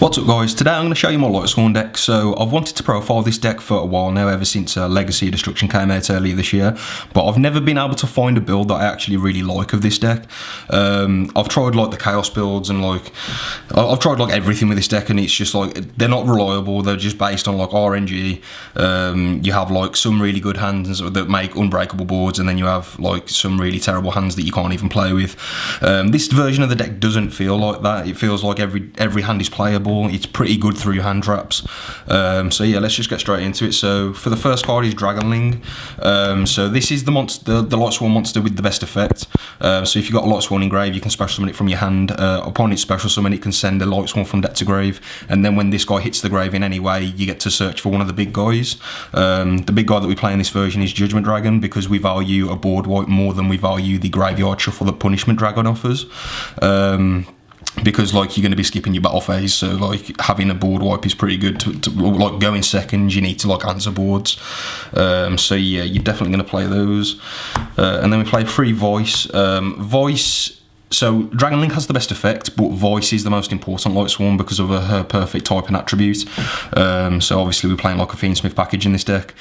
What's up guys, today I'm going to show you my Lightsworn deck. So I've wanted to profile this deck for a while now, ever since Legacy Destruction came out earlier this year, but I've never been able to find a build that I actually really like of this deck. I've tried like the Chaos builds and like I've tried like everything with this deck, and it's just like they're not reliable. They're just based on like RNG. You have like some really good hands that make unbreakable boards, and then you have like some really terrible hands that you can't even play with. This version of the deck doesn't feel like that. It feels like every hand is playable. It's pretty good through hand traps. So yeah, let's just get straight into it. So for the first card is Dragonling. So this is the monster, the Lightsworn monster with the best effect. So if you've got a Lightsworn in grave, you can special summon it from your hand. Upon its special summon, it can send a Lightsworn from deck to grave, and then when this guy hits the grave in any way, you get to search for one of the big guys. The big guy that we play in this version is Judgment Dragon, because we value a board wipe more than we value the graveyard shuffle that Punishment Dragon offers. Because like you're going to be skipping your battle phase, so like having a board wipe is pretty good to like go in second. You need to like answer boards, so yeah, you're definitely going to play those. And then we play free Voice. So Dragonling has the best effect, but Voice is the most important Lightsworn because of her perfect type and attribute. So obviously we're playing like a Fiendsmith package in this deck.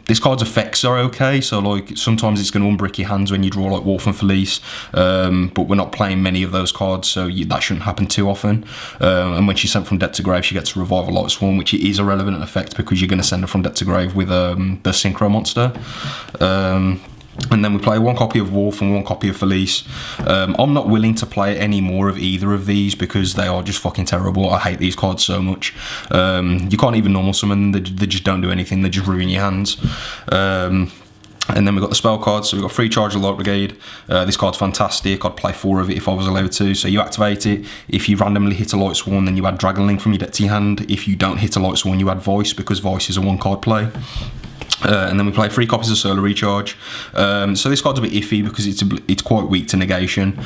This card's effects are okay, so like sometimes it's going to unbrick your hands when you draw like Wolf and Felice, but we're not playing many of those cards, so that shouldn't happen too often. And when she's sent from deck to grave, she gets to revive a Lightsworn, which is a relevant effect because you're going to send her from deck to grave with the Synchro monster. And then we play one copy of Wolf and one copy of Felice. I'm not willing to play any more of either of these because they are just fucking terrible. I hate these cards so much. You can't even normal summon them. They just don't do anything. They just ruin your hands. And then we've got the spell cards. So we've got Free Charge of Light Brigade. This card's fantastic. I'd play 4 of it if I was allowed to. So you activate it. If you randomly hit a Lightsworn, then you add Dragonling from your deck to your hand. If you don't hit a Lightsworn, you add Voice, because Voice is a 1-card play. And then we play 3 copies of Solar Recharge. So this card's a bit iffy because it's quite weak to negation.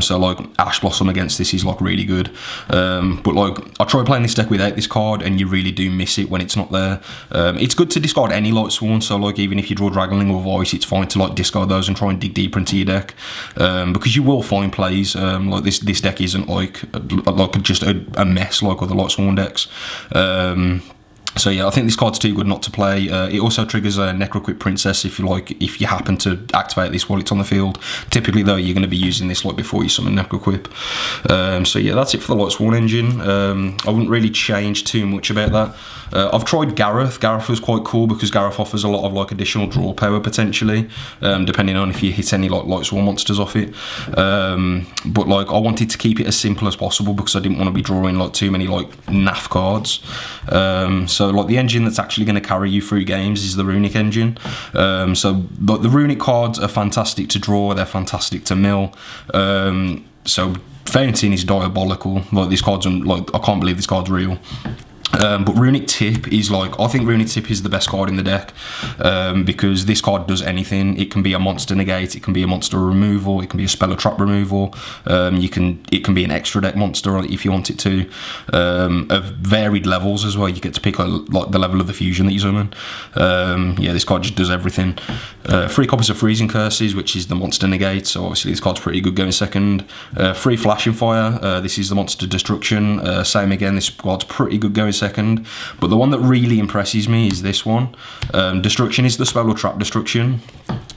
So like Ash Blossom against this is like really good. But like I try playing this deck without this card, and you really do miss it when it's not there. It's good to discard any Lightsworn. So like even if you draw Dragonling or Voice, it's fine to like discard those and try and dig deeper into your deck, because you will find plays. Like this deck isn't like just a mess like other Lightsworn decks. So yeah, I think this card's too good not to play. It also triggers a Necroquip Princess if you happen to activate this while it's on the field. Typically though, you're going to be using this like before you summon Necroquip. So yeah, that's it for the Lightsworn engine. I wouldn't really change too much about that. I've tried Gareth. Gareth was quite cool because Gareth offers a lot of like additional draw power potentially, depending on if you hit any like Lightsworn monsters off it. But like I wanted to keep it as simple as possible because I didn't want to be drawing like too many like naff cards. So like the engine that's actually going to carry you through games is the Runic engine. So the Runic cards are fantastic to draw. They're fantastic to mill. So Fountain is diabolical. Like these cards, like I can't believe this card's real. But Runic Tip is like, I think Runic Tip is the best card in the deck, because this card does anything. It can be a monster negate, it can be a monster removal, it can be a spell or trap removal. It can be an extra deck monster if you want it to, of varied levels as well. You get to pick like the level of the fusion that you summon. Yeah, this card just does everything. 3 copies of Freezing Curses, which is the monster negate, so obviously this card's pretty good going second. 3 Flashing Fire, this is the monster destruction. Same again, this card's pretty good going second. But the one that really impresses me is this one. Destruction is the spell or trap destruction.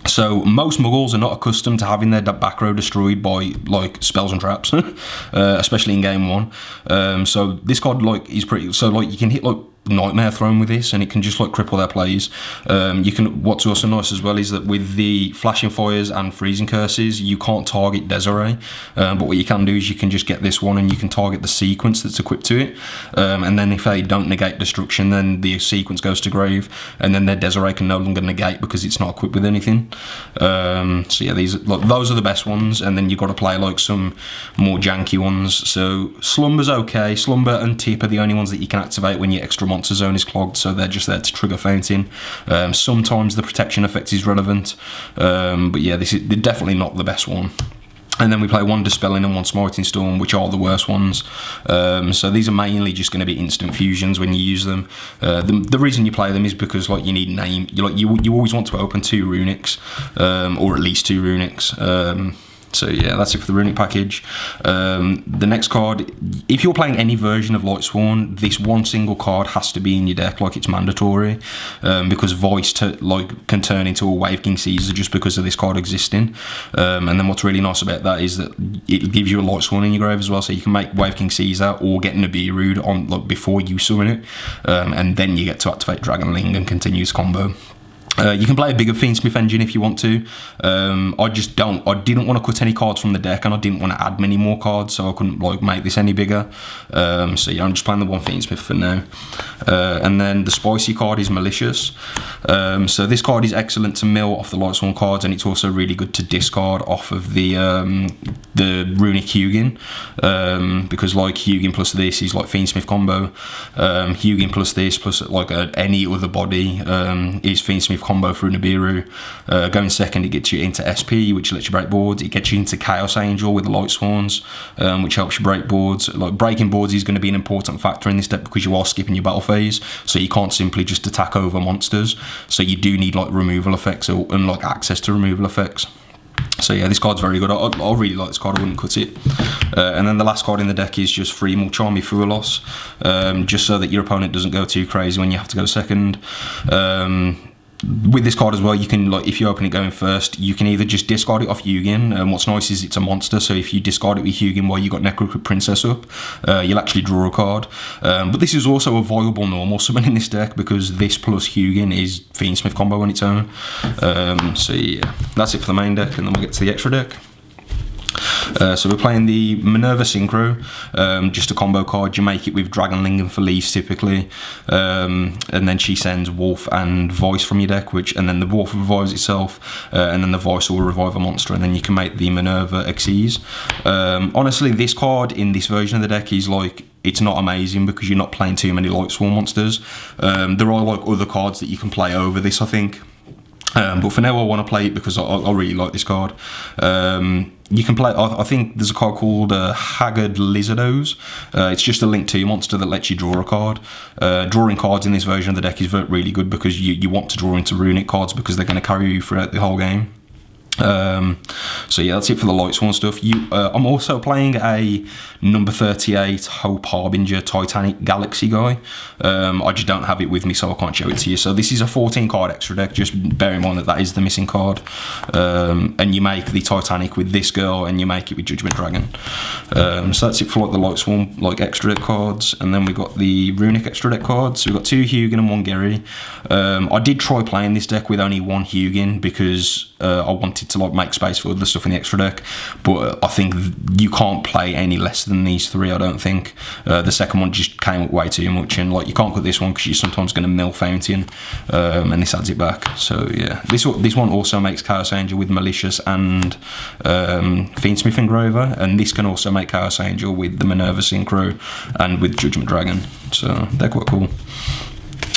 So most muggles are not accustomed to having their back row destroyed by like spells and traps, especially in game 1. So this card like is pretty. So like you can hit like Nightmare Throne with this, and it can just like cripple their plays. What's also nice as well is that with the Flashing Fires and Freezing Curses, you can't target Desiree, but what you can do is you can just get this one and you can target the sequence that's equipped to it, and then if they don't negate destruction, then the sequence goes to grave, and then their Desiree can no longer negate because it's not equipped with anything. So yeah, those are the best ones, and then you've got to play like some more janky ones. So Slumber's okay. Slumber and Tip are the only ones that you can activate when your extra monster zone is clogged, so they're just there to trigger Fountain. Sometimes the protection effect is relevant, but yeah, they're definitely not the best one. And then we play 1 Dispelling and 1 Smiting Storm, which are the worst ones. So these are mainly just going to be instant fusions when you use them. The reason you play them is because like you need name. You always want to open 2 Runics, or at least 2 Runics. So yeah, that's it for the runic package. The next card, if you're playing any version of Lightsworn, this one single card has to be in your deck, like it's mandatory, because Voice can turn into a Wave King Caesar just because of this card existing. And then what's really nice about that is that it gives you a Lightsworn in your grave as well, so you can make Wave King Caesar or get Nibiru on before you summon it, and then you get to activate Dragonling and continue this combo. You can play a bigger Fiendsmith engine if you want to. I didn't want to cut any cards from the deck, and I didn't want to add many more cards, so I couldn't make this any bigger. So yeah, I'm just playing the one Fiendsmith for now. And then the spicy card is Malicious. So this card is excellent to mill off the Lightsworn cards, and it's also really good to discard off of the runic Hugin, because like Hugin plus this is like Fiendsmith combo. Hugin plus this plus any other body is Fiendsmith combo through Nibiru. Going second, it gets you into SP, which lets you break boards. It gets you into Chaos Angel with the Lightsworns, which helps you break boards. Like breaking boards is going to be an important factor in this deck because you are skipping your battle phase, so you can't simply just attack over monsters. So you do need like removal effects and like access to removal effects. So yeah, this card's very good. I really like this card. I wouldn't cut it. And then the last card in the deck is just free Mulcharmy Fuelos, just so that your opponent doesn't go too crazy when you have to go second. With this card as well, you can, like, if you open it going first, you can either just discard it off Hugin, and what's nice is it's a monster, so if you discard it with Hugin while you got Necrocrypt Princess up, you'll actually draw a card. But this is also a viable normal summon in this deck, because this plus Hugin is Fiendsmith combo on its own. So yeah, that's it for the main deck, and then we'll get to the extra deck. So we're playing the Minerva Synchro, just a combo card. You make it with Dragonling and Felice typically, and then she sends Wolf and Voice from your deck, and then the Wolf revives itself, and then the Voice will revive a monster, and then you can make the Minerva Xyz. Honestly, this card in this version of the deck is like, it's not amazing because you're not playing too many Lightsworn monsters. There are like other cards that you can play over this, I think. But for now I want to play it because I really like this card. You can play, I think there's a card called Haggard Lizardos. It's just a link to your monster that lets you draw a card. Drawing cards in this version of the deck is really good because you want to draw into runic cards because they're going to carry you throughout the whole game. So yeah, that's it for the Lightsworn stuff. I'm also playing a number 38 Hope Harbinger Titanic Galaxy guy. I just don't have it with me, so I can't show it to you. So this is a 14 card extra deck. Just bear in mind that is the missing card. And you make the Titanic with this girl, and you make it with Judgment Dragon. So that's it for like the Lightsworn like extra deck cards. And then we got the runic extra deck cards. So we've got 2 Hugin and 1 Geri. I did try playing this deck with only 1 Hugin because I wanted to like make space for other stuff in the extra deck, but I think you can't play any less than these 3. I don't think the second one just came up way too much, and like you can't cut this one because you're sometimes going to mill Fountain, and this adds it back. So yeah, this one also makes Chaos Angel with Malicious and Fiendsmith Engraver, and this can also make Chaos Angel with the Minerva Synchro and with Judgment Dragon, so they're quite cool.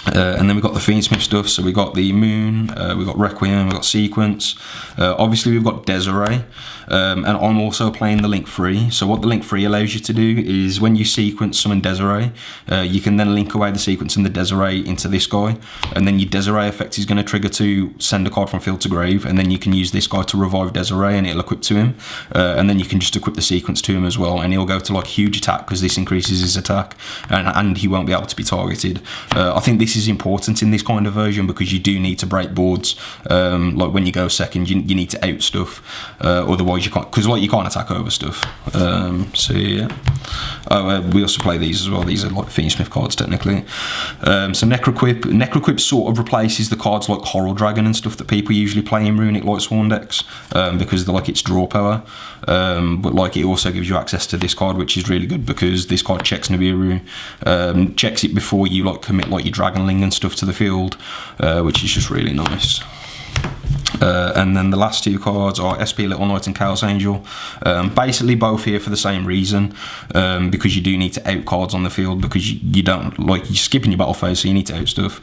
And then we've got the Fiendsmith stuff, so we got the Moon, we've got Requiem, we've got Sequence, obviously we've got Desiree, and I'm also playing the Link Free. So what the Link Free allows you to do is when you sequence summon Desiree, you can then link away the sequence and the Desiree into this guy, and then your Desiree effect is going to trigger to send a card from field to grave, and then you can use this guy to revive Desiree and it'll equip to him, and then you can just equip the sequence to him as well, and he'll go to like huge attack because this increases his attack, and he won't be able to be targeted. I think this is important in this kind of version because you do need to break boards. Like when you go second, you need to out stuff, otherwise you can't, because like you can't attack over stuff. So yeah, we also play these as well. These are like Fiendsmith cards technically. So Necroquip sort of replaces the cards like Coral Dragon and stuff that people usually play in runic Lightsworn decks, because they're like its draw power, but like it also gives you access to this card, which is really good because this card checks Nibiru, checks it before you like commit like your Dragonling and stuff to the field, which is just really nice. And then the last 2 cards are SP Little Knight and Chaos Angel. Basically both here for the same reason, because you do need to out cards on the field because you don't, like, you're skipping your battle phase, so you need to out stuff.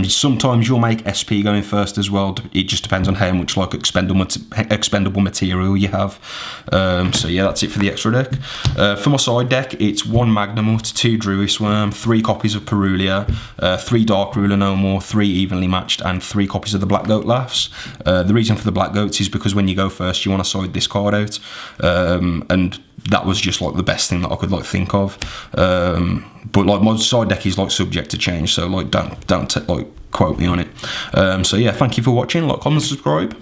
Sometimes you'll make SP going first as well. It just depends on how much like expendable material you have. So yeah, that's it for the extra deck. For my side deck, it's 1 Magnamut, 2 Druisworm, 3 copies of Perulia, 3 Dark Ruler No More, 3 Evenly Matched, and 3 copies of the Black Goat Laughs. The reason for the black goats is because when you go first, you want to side this card out, and that was just like the best thing that I could like think of. But like my side deck is like subject to change, so like don't like quote me on it. So yeah, thank you for watching. Like, comment, subscribe.